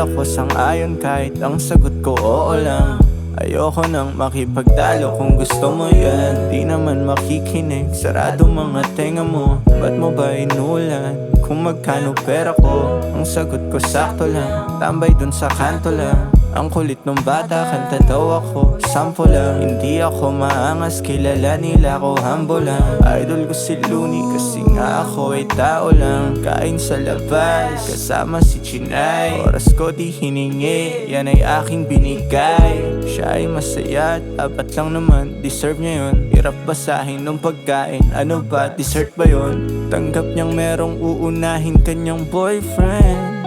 ako sang-ayon kahit ang sagot ko oo lang. Ayoko nang makipagtalo kung gusto mo yan. Di naman makikinig, sarado mga tenga mo. Ba't mo ba inulan? Kung magkano pera ko, ang sagot ko sakto lang. Tambay dun sa kanto lang. Ang kulit nung bata, kanta daw ako sampo lang, hindi ako maangas, kilala nila ko humble lang. Idol ko si Looney kasi nga ako ay tao lang. Kain sa labas, kasama si Chinay. Oras ko di hiningi, yan ay aking binigay. Siya ay masaya at apat lang naman, deserve niya yun. Hirap basahin nung pagkain, ano ba, dessert ba yun? Tanggap niyang merong uunahin kanyang boyfriend.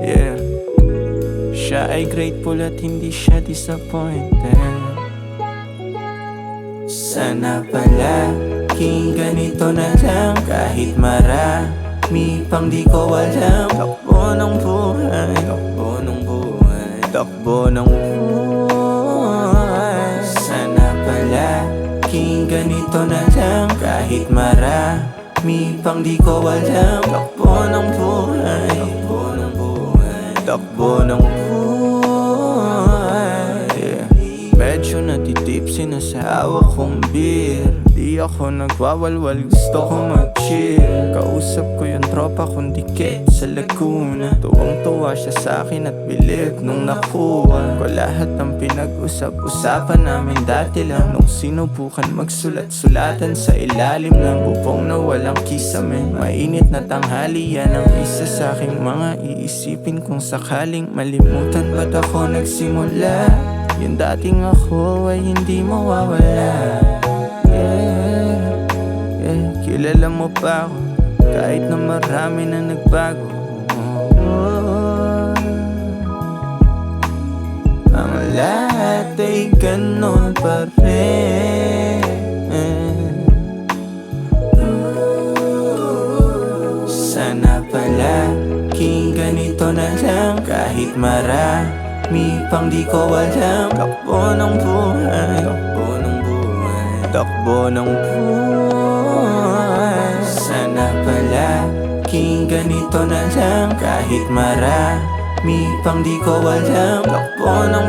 Yeah, siya ay grateful at hindi siya disappointed. Sana pala king ganito na lang, kahit marami pang di ko alam. Takbo ng buhay, takbo ng buhay, takbo ng buhay. Sana pala king ganito na lang, kahit marami pang di ko alam. Takbo ng buhay, takbo ng buhay, takbo ng buhay. Medyo natitipsy na sa hawak kong beer. Di ako nagwawalwal, gusto ko mag-chill. Kausap ko yung tropa kong dikit sa Laguna. Tuwang-tuwa siya sa akin at bilib nung nakuha ko lahat ng pinag-usap-usapan namin dati lang. Nung sinubukan magsulat-sulatan sa ilalim ng bubong na walang kisame. Mainit na tanghali, yan ang isa sa aking mga iisipin kung sakaling malimutan ba't ako nagsimula. Yung dating ako ay hindi mawawala. Yeah, yeah. Kilala mo pa ako kahit na marami na nagbago. Ang lahat ay ganon pa rin. Sana pala king ganito na lang, kahit marami pang di ko alam. Takbo ng buhay, takbo ng buhay, takbo ng buhay. Sana pala king ganito na lang, kahit marami pang di ko alam. Takbo ng